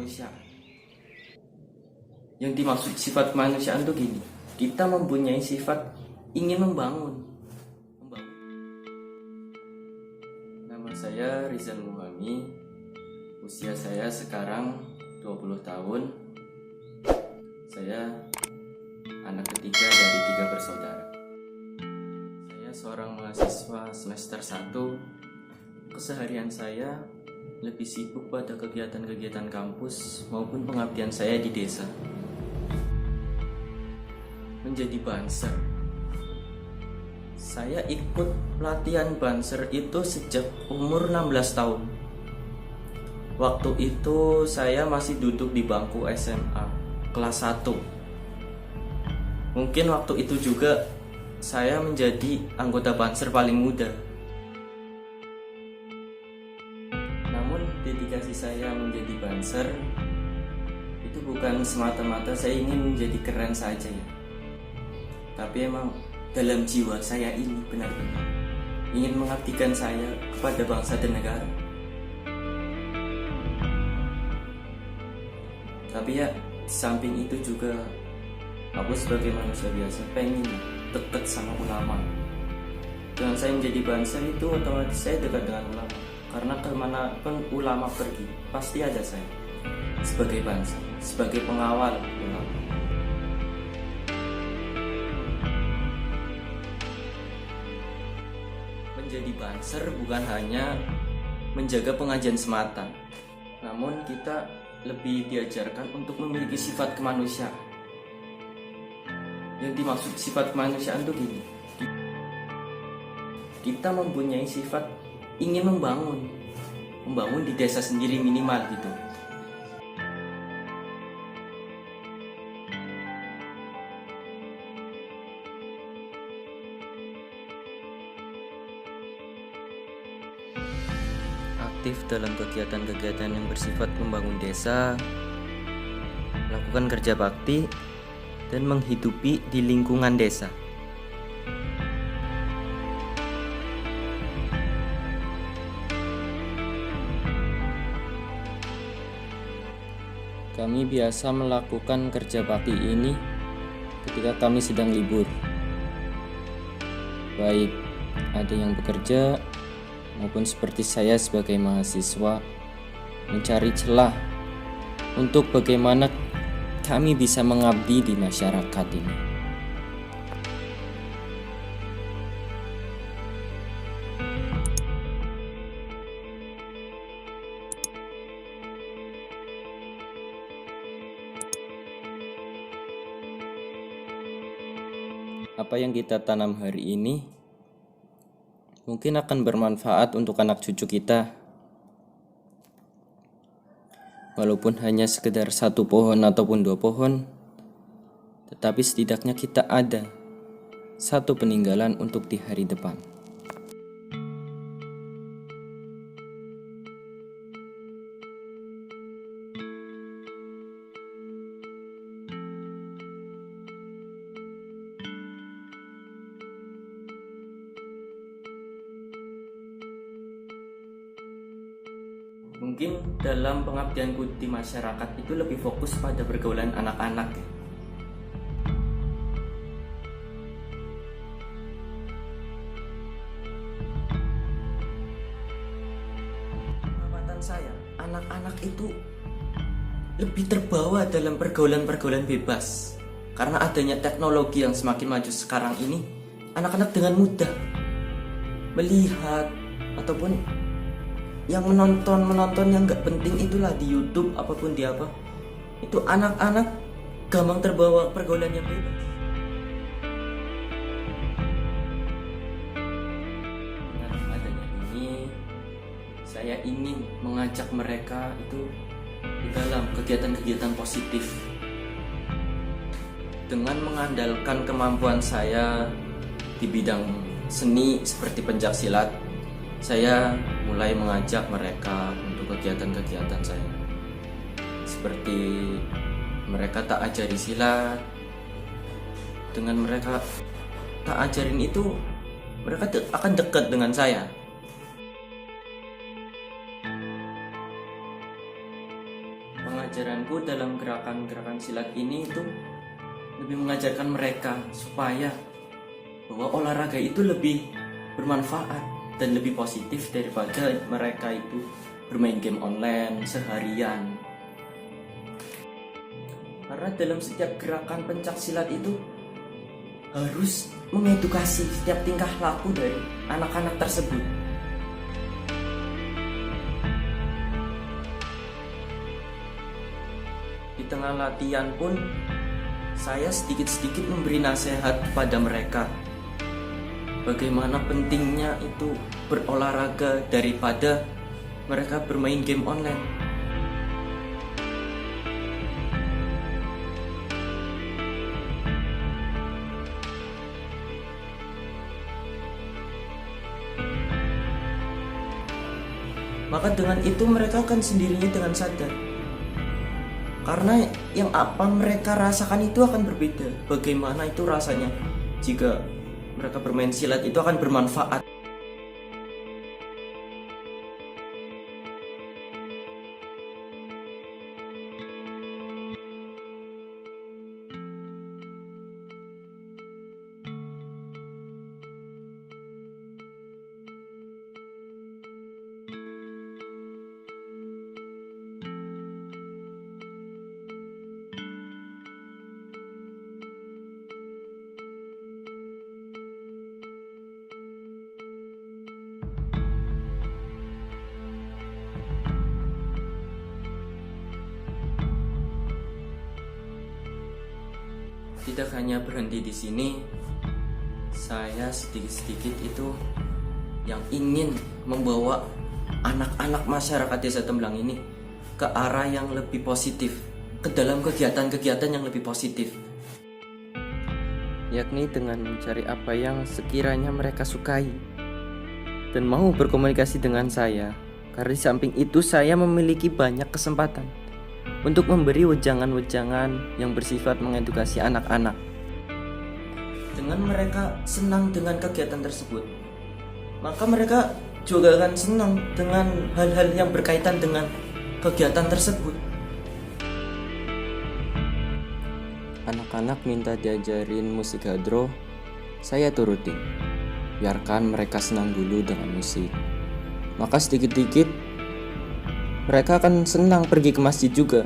kemanusiaan. Yang dimaksud sifat kemanusiaan itu gini, kita mempunyai sifat ingin membangun. Nama saya Rizal Muhami, usia saya sekarang 20 tahun. Saya anak ketiga dari 3 bersaudara. Saya seorang mahasiswa semester 1. Keseharian saya lebih sibuk pada kegiatan-kegiatan kampus maupun pengabdian saya di desa. Menjadi banser. Saya ikut pelatihan banser itu sejak umur 16 tahun. Waktu itu saya masih duduk di bangku SMA kelas 1. Mungkin waktu itu juga saya menjadi anggota banser paling muda. Namun dedikasi saya menjadi banser itu bukan semata-mata saya ingin menjadi keren saja ya. Tapi emang dalam jiwa saya ini benar-benar ingin mengabdikan saya kepada bangsa dan negara. Tapi ya, samping itu juga aku sebagai manusia biasa pengen dekat sama ulama. Dengan saya menjadi banser itu otomatis saya dekat dengan ulama. Karena kemanapun ulama pergi, pasti ada saya sebagai banser, sebagai pengawal ulama. Menjadi banser bukan hanya menjaga pengajian semata, namun kita lebih diajarkan untuk memiliki sifat kemanusiaan. Yang dimaksud sifat kemanusiaan itu gini, kita mempunyai sifat ingin membangun di desa sendiri minimal gitu. Aktif dalam kegiatan-kegiatan yang bersifat membangun desa, melakukan kerja bakti, dan menghidupi di lingkungan desa. Kami biasa melakukan kerja bakti ini ketika kami sedang libur. Baik ada yang bekerja maupun seperti saya sebagai mahasiswa mencari celah untuk bagaimana kami bisa mengabdi di masyarakat ini. Apa yang kita tanam hari ini mungkin akan bermanfaat untuk anak cucu kita. Walaupun hanya sekedar 1 pohon ataupun 2 pohon, tetapi setidaknya kita ada 1 peninggalan untuk di hari depan. Mungkin dalam pengabdianku di masyarakat itu lebih fokus pada pergaulan anak-anak ya. Pengamatan saya, anak-anak itu lebih terbawa dalam pergaulan-pergaulan bebas. Karena adanya teknologi yang semakin maju sekarang ini, anak-anak dengan mudah melihat ataupun yang menonton yang nggak penting itulah di YouTube apapun di apa, itu anak-anak gampang terbawa pergaulan yang bebas. Dengan adanya ini, saya ingin mengajak mereka itu di dalam kegiatan-kegiatan positif dengan mengandalkan kemampuan saya di bidang seni seperti pencaksilat. Saya mulai mengajak mereka untuk kegiatan-kegiatan saya. Seperti mereka tak ajari silat. Dengan mereka tak ajarin itu, mereka akan dekat dengan saya. pelajaranku dalam gerakan-gerakan silat ini itu lebih mengajarkan mereka supaya bahwa olahraga itu lebih bermanfaat dan lebih positif daripada mereka itu bermain game online seharian. Karena dalam setiap gerakan pencak silat itu harus mengedukasi setiap tingkah laku dari anak-anak tersebut. Di tengah latihan pun saya sedikit-sedikit memberi nasihat kepada mereka bagaimana pentingnya itu berolahraga daripada mereka bermain game online. Maka dengan itu mereka akan sendirinya dengan sadar. Karena yang apa mereka rasakan itu akan berbeda. Bagaimana itu rasanya jika mereka bermain silat itu akan bermanfaat. Tidak hanya berhenti di sini, saya sedikit-sedikit itu yang ingin membawa anak-anak masyarakat Desa Tembelang ini ke arah yang lebih positif, ke dalam kegiatan-kegiatan yang lebih positif, yakni dengan mencari apa yang sekiranya mereka sukai dan mau berkomunikasi dengan saya. Karena di samping itu saya memiliki banyak kesempatan untuk memberi wejangan-wejangan yang bersifat mengedukasi anak-anak. Dengan mereka senang dengan kegiatan tersebut, maka mereka juga akan senang dengan hal-hal yang berkaitan dengan kegiatan tersebut. Anak-anak minta diajarin musik hadroh, saya turuti. Biarkan mereka senang dulu dengan musik. Maka sedikit-sedikit mereka akan senang pergi ke masjid juga.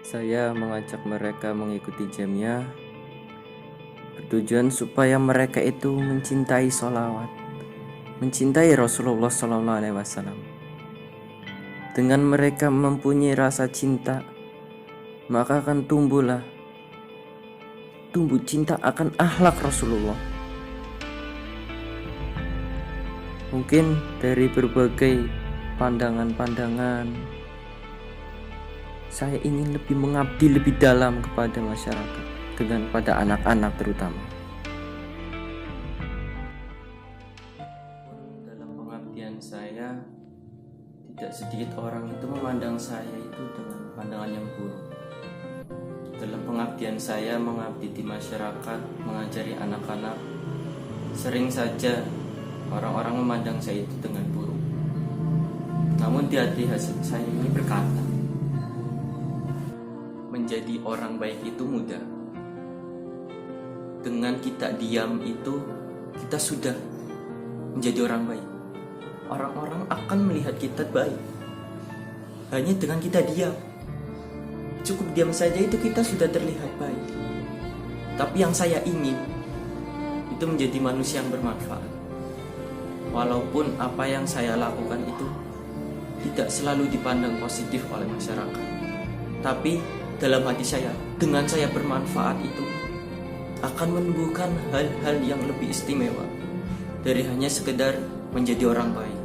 Saya mengajak mereka mengikuti jamnya bertujuan supaya mereka itu mencintai sholawat, mencintai Rasulullah SAW. Dengan mereka mempunyai rasa cinta, maka akan tumbuh cinta akan akhlak Rasulullah. Mungkin dari berbagai pandangan-pandangan, saya ingin lebih mengabdi lebih dalam kepada masyarakat, dengan pada anak-anak terutama. Dalam pengabdian saya, tidak sedikit orang itu memandang saya itu dengan pandangan yang buruk. Dalam pengabdian saya mengabdi di masyarakat, mengajari anak-anak, sering saja orang-orang memandang saya itu dengan buruk. Namun di hati saya ini berkata, menjadi orang baik itu mudah. Dengan kita diam itu, kita sudah menjadi orang baik. Orang-orang akan melihat kita baik hanya dengan kita diam. Cukup diam saja itu kita sudah terlihat baik. Tapi yang saya ingin itu menjadi manusia yang bermanfaat. Walaupun apa yang saya lakukan itu tidak selalu dipandang positif oleh masyarakat, tapi dalam hati saya, dengan saya bermanfaat itu akan menumbuhkan hal-hal yang lebih istimewa dari hanya sekedar menjadi orang baik.